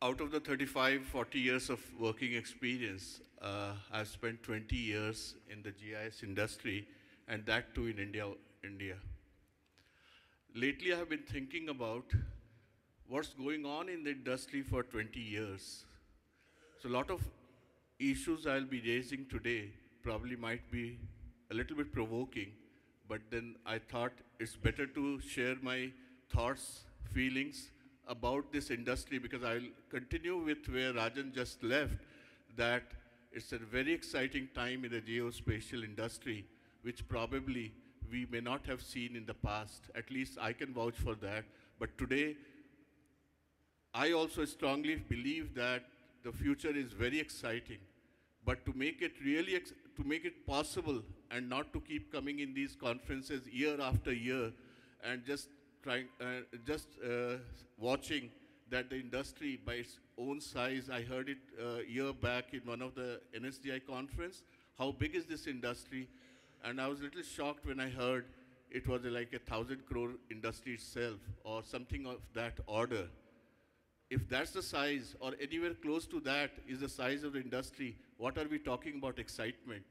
out of the 35, 40 years of working experience, I've spent 20 years in the GIS industry, and that too in India. Lately, I have been thinking about what's going on in the industry for 20 years. So a lot of issues I'll be raising today probably might be a little bit provoking, but then I thought it's better to share my thoughts, feelings about this industry, because I'll continue with where Rajan just left, that it's a very exciting time in the geospatial industry, which probably we may not have seen in the past. At least I can vouch for that. But today, I also strongly believe that the future is very exciting. But to make it really, to make it possible and not to keep coming in these conferences year after year and just trying, watching that the industry by its own size, I heard it a year back in one of the NSDI conference, how big is this industry? And I was a little shocked when I heard it was like 1,000 crore industry itself or something of that order. If that's the size or anywhere close to that is the size of the industry, what are we talking about excitement?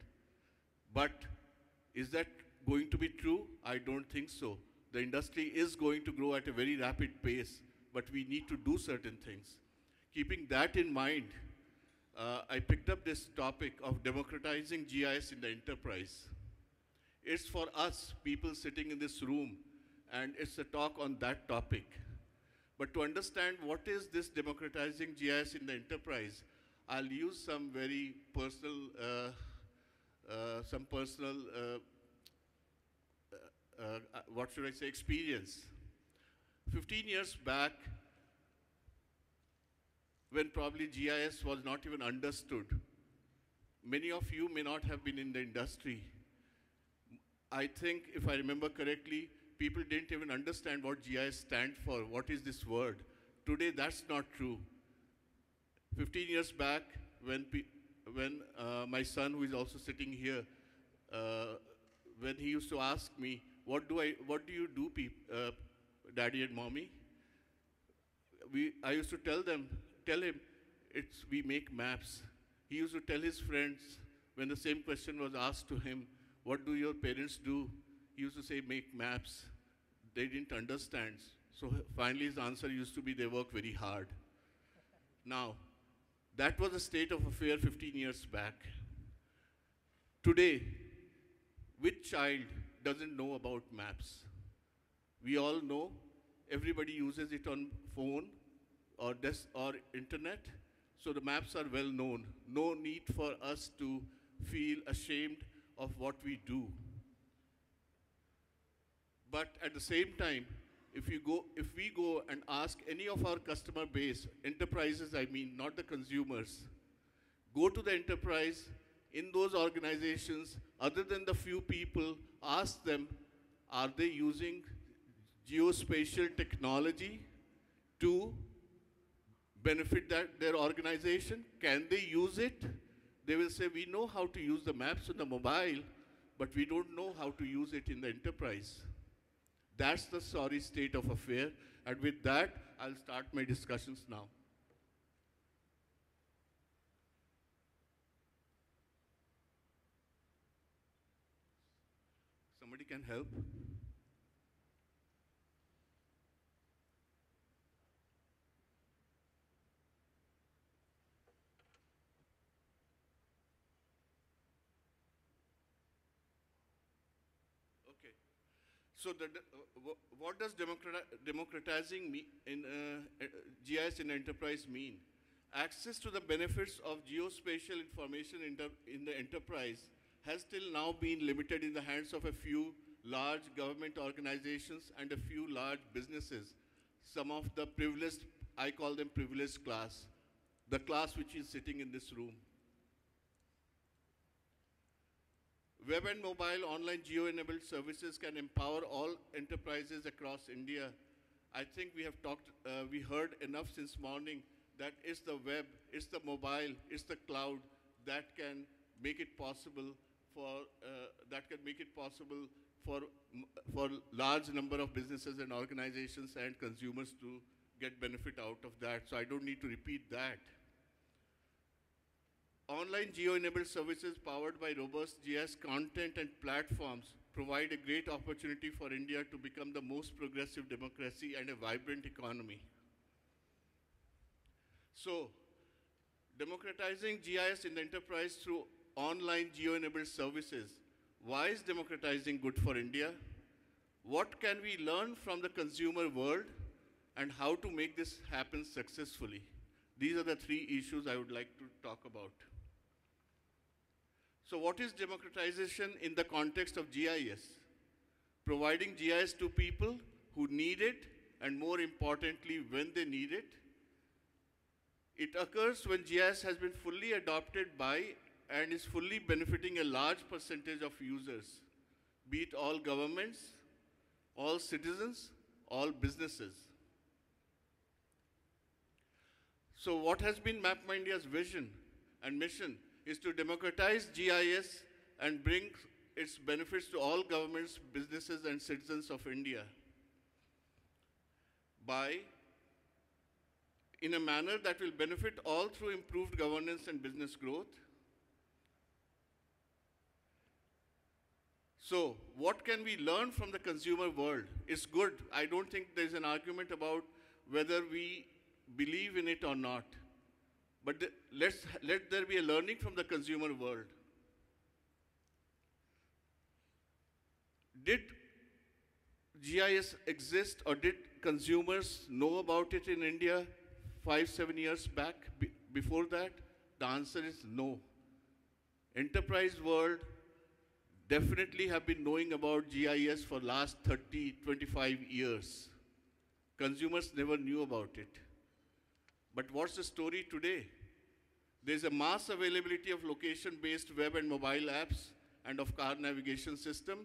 But is that going to be true? I don't think so. The industry is going to grow at a very rapid pace, but we need to do certain things. Keeping that in mind, I picked up this topic of democratizing GIS in the enterprise. It's for us, people sitting in this room, and it's a talk on that topic. But to understand what is this democratizing GIS in the enterprise, I'll use some very personal, what should I say, experience. 15 years back, when probably GIS was not even understood, many of you may not have been in the industry. I think, if I remember correctly, people didn't even understand what GIS stands for. What is this word? Today, that's not true. 15 years back, when my son, who is also sitting here, when he used to ask me, what do you do, Daddy and Mommy? I used to tell him, we make maps. He used to tell his friends, when the same question was asked to him, what do your parents do? He used to say, make maps. They didn't understand. So finally his answer used to be, they work very hard. Now, that was the state of affair 15 years back. Today, which child doesn't know about maps? We all know, everybody uses it on phone or desk or internet, so the maps are well known. No need for us to feel ashamed of what we do. But at the same time, if we go and ask any of our customer base, enterprises I mean, not the consumers, go to the enterprise, in those organizations, other than the few people, ask them, are they using geospatial technology to benefit their organization? Can they use it? They will say, we know how to use the maps on the mobile, but we don't know how to use it in the enterprise. That's the sorry state of affair. And with that, I'll start my discussions now. Somebody can help? So what does democratizing GIS in enterprise mean? Access to the benefits of geospatial information in the enterprise has till now been limited in the hands of a few large government organizations and a few large businesses. Some of the privileged, I call them privileged class, the class which is sitting in this room. Web and mobile online geo-enabled services can empower all enterprises across India. I think we have we heard enough since morning that it's the web, it's the mobile, it's the cloud that can make it possible for large number of businesses and organizations and consumers to get benefit out of that, so I don't need to repeat that. Online geo-enabled services powered by robust GIS content and platforms provide a great opportunity for India to become the most progressive democracy and a vibrant economy. So, democratizing GIS in the enterprise through online geo-enabled services. Why is democratizing good for India? What can we learn from the consumer world, and how to make this happen successfully? These are the three issues I would like to talk about. So what is democratization in the context of GIS? Providing GIS to people who need it, and more importantly, when they need it. It occurs when GIS has been fully adopted by and is fully benefiting a large percentage of users, be it all governments, all citizens, all businesses. So what has been MapMyIndia's vision and mission is to democratize GIS and bring its benefits to all governments, businesses, and citizens of India in a manner that will benefit all through improved governance and business growth. So, what can we learn from the consumer world? It's good. I don't think there's an argument about whether we believe in it or not. But let there be a learning from the consumer world. Did GIS exist, or did consumers know about it in India 5-7 years back, before that? The answer is no. Enterprise world definitely have been knowing about GIS for last 30-25 years. Consumers never knew about it. But what's the story today? There's a mass availability of location-based web and mobile apps and of car navigation system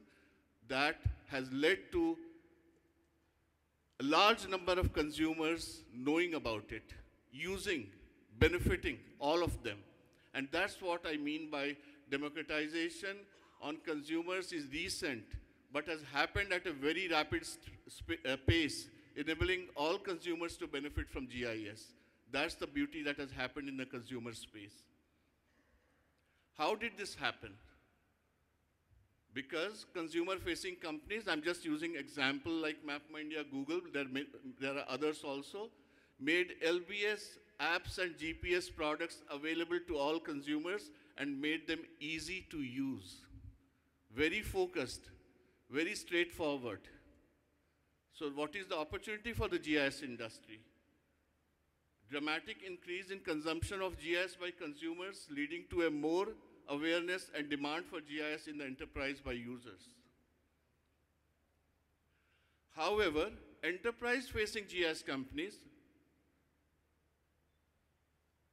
that has led to a large number of consumers knowing about it, using, benefiting, all of them. And that's what I mean by democratization on consumers is recent, but has happened at a very rapid pace, enabling all consumers to benefit from GIS. That's the beauty that has happened in the consumer space. How did this happen? Because consumer-facing companies, I'm just using example like MapMyIndia, Google, there are others also, made LBS apps and GPS products available to all consumers and made them easy to use. Very focused, very straightforward. So what is the opportunity for the GIS industry? Dramatic increase in consumption of GIS by consumers, leading to a more awareness and demand for GIS in the enterprise by users. However, enterprise-facing GIS companies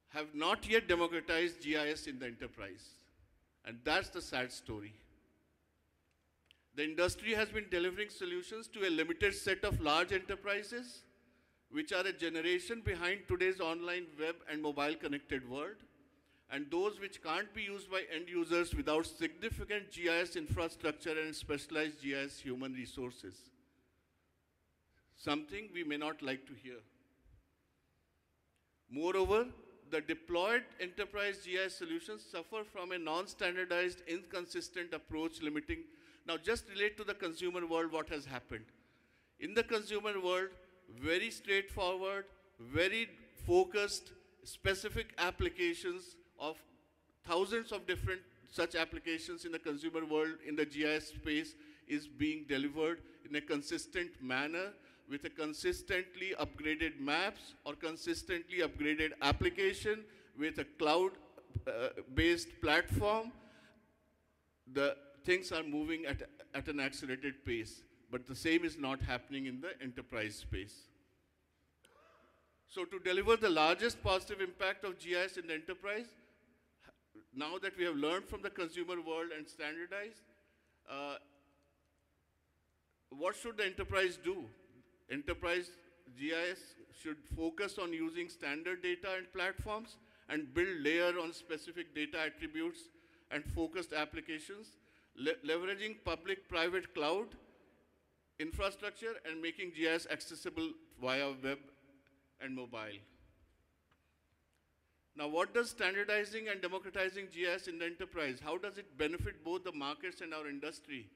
have not yet democratized GIS in the enterprise. And that's the sad story. The industry has been delivering solutions to a limited set of large enterprises, which are a generation behind today's online web and mobile connected world, and those which can't be used by end users without significant GIS infrastructure and specialized GIS human resources. Something we may not like to hear. Moreover, the deployed enterprise GIS solutions suffer from a non-standardized, inconsistent approach limiting. Now just relate to the consumer world what has happened. In the consumer world, very straightforward, very focused, specific applications of thousands of different such applications in the consumer world in the GIS space is being delivered in a consistent manner with a consistently upgraded maps or consistently upgraded application with a cloud-based platform. The things are moving at an accelerated pace, but the same is not happening in the enterprise space. So to deliver the largest positive impact of GIS in the enterprise, now that we have learned from the consumer world and standardized, what should the enterprise do? Enterprise GIS should focus on using standard data and platforms and build layer on specific data attributes and focused applications, leveraging public-private cloud infrastructure and making GIS accessible via web and mobile. Now, what does standardizing and democratizing GIS in the enterprise? How does it benefit both the markets and our industry?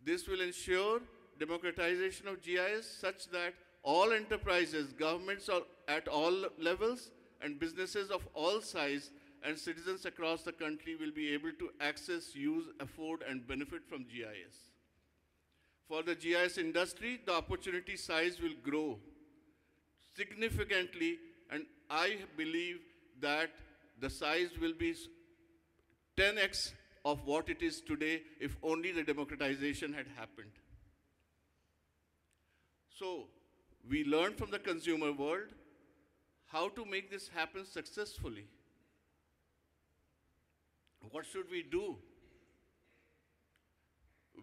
This will ensure democratization of GIS such that all enterprises, governments at all levels, and businesses of all size and citizens across the country will be able to access, use, afford, and benefit from GIS. For the GIS industry, the opportunity size will grow significantly, and I believe that the size will be 10x of what it is today if only the democratization had happened. So, we learned from the consumer world how to make this happen successfully. What should we do?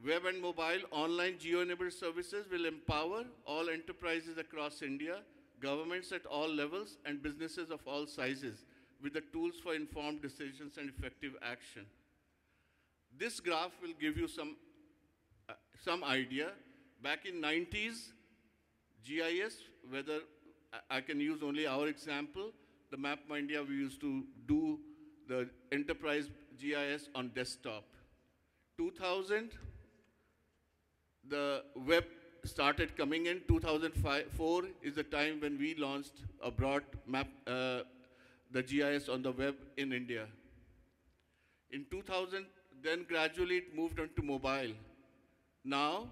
Web and mobile online geo-enabled services will empower all enterprises across India, governments at all levels, and businesses of all sizes with the tools for informed decisions and effective action. This graph will give you some idea. Back in 90s, GIS, whether I can use only our example, the MapMyIndia, we used to do the enterprise GIS on desktop. 2000, the web started coming in. 2004 is the time when we launched a broad map, the GIS on the web in India. In 2000, then gradually it moved on to mobile. Now,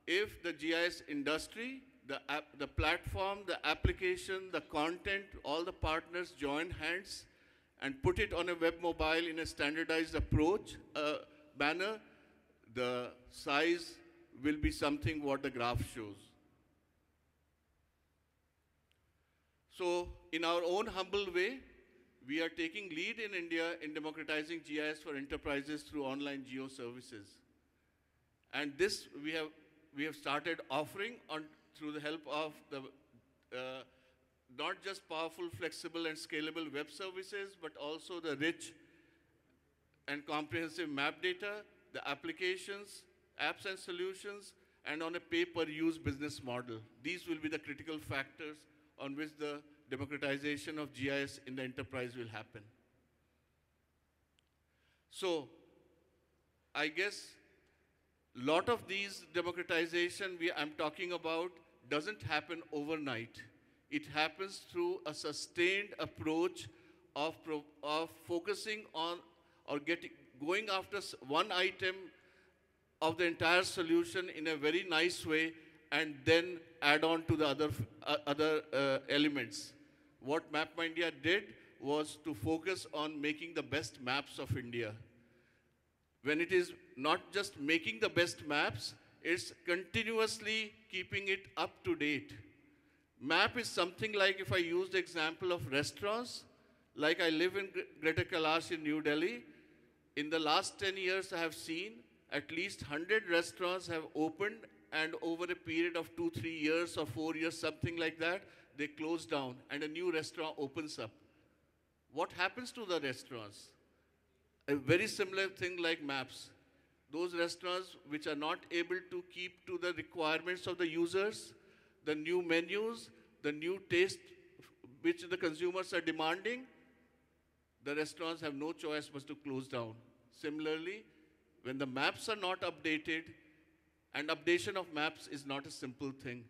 if the GIS industry, the platform, the application, the content, all the partners join hands and put it on a web mobile in a standardized approach, banner, the size will be something what the graph shows. So, in our own humble way, we are taking lead in India in democratizing GIS for enterprises through online geo services. And this we have started offering through the help of the not just powerful, flexible, and scalable web services, but also the rich and comprehensive map data, the applications, apps and solutions, and on a pay-per-use business model. These will be the critical factors on which the democratization of GIS in the enterprise will happen. So, I guess a lot of these democratization I'm talking about doesn't happen overnight. It happens through a sustained approach of focusing on or going after one item of the entire solution in a very nice way and then add on to the other elements. What MapMyIndia did was to focus on making the best maps of India. When it is not just making the best maps, it's continuously keeping it up to date. Map is something like, if I use the example of restaurants, like I live in Greater Kailash in New Delhi, in the last 10 years I have seen at least 100 restaurants have opened, and over a period of 2-3 years or 4 years, something like that, they close down and a new restaurant opens up. What happens to the restaurants? A very similar thing like maps. Those restaurants which are not able to keep to the requirements of the users, the new menus, the new taste which the consumers are demanding, the restaurants have no choice but to close down. Similarly, when the maps are not updated, and updation of maps is not a simple thing.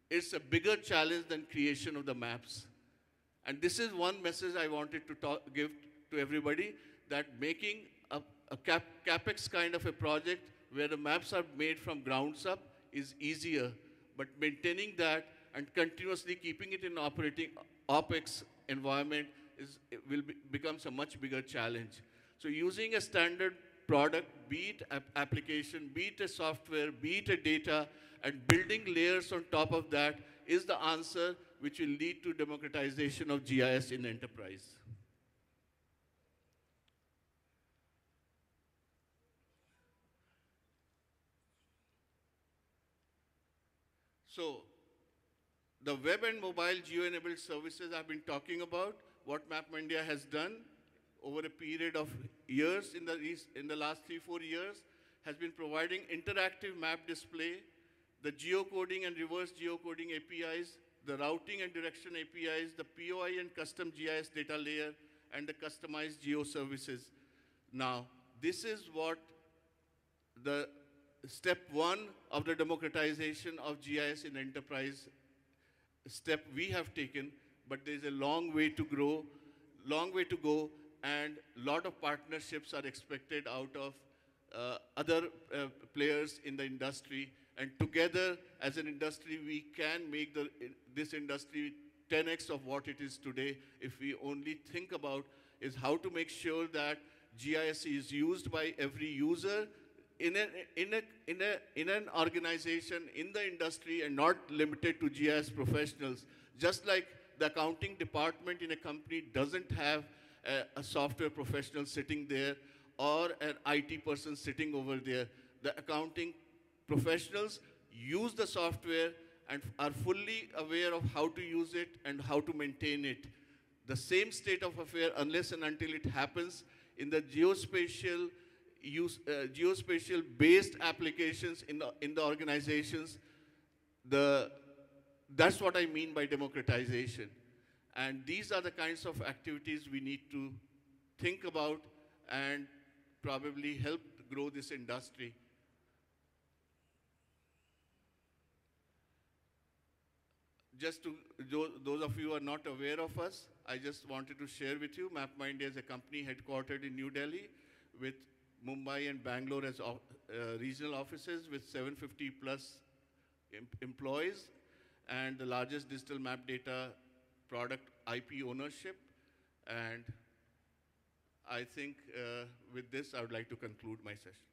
It's a bigger challenge than creation of the maps. And this is one message I wanted to give to everybody, that making a CapEx kind of a project where the maps are made from grounds up is easier, but maintaining that and continuously keeping it in operating OpEx environment becomes a much bigger challenge. So using a standard product, be it application, be it a software, be it a data, and building layers on top of that is the answer which will lead to democratization of GIS in enterprise. So, the web and mobile geo-enabled services I've been talking about, what MapMyIndia has done over a period of years, in the last 3-4 years, has been providing interactive map display, the geocoding and reverse geocoding APIs, the routing and direction APIs, the POI and custom GIS data layer, and the customized geo services. Now, this is what the step one of the democratization of GIS in enterprise step we have taken, but there's a long way to grow, long way to go, and a lot of partnerships are expected out of other players in the industry. And together, as an industry, we can make this industry 10x of what it is today if we only think about is how to make sure that GIS is used by every user in an organization, in the industry, and not limited to GIS professionals. Just like the accounting department in a company doesn't have a software professional sitting there or an IT person sitting over there. The accounting professionals use the software and are fully aware of how to use it and how to maintain it. The same state of affair, unless and until it happens in the geospatial-based applications in the organizations, that's what I mean by democratization. And these are the kinds of activities we need to think about and probably help grow this industry. Just to those of you who are not aware of us, I just wanted to share with you, MapMyIndia is a company headquartered in New Delhi with Mumbai and Bangalore as regional offices with 750 plus employees and the largest digital map data product IP ownership. And I think with this, I would like to conclude my session.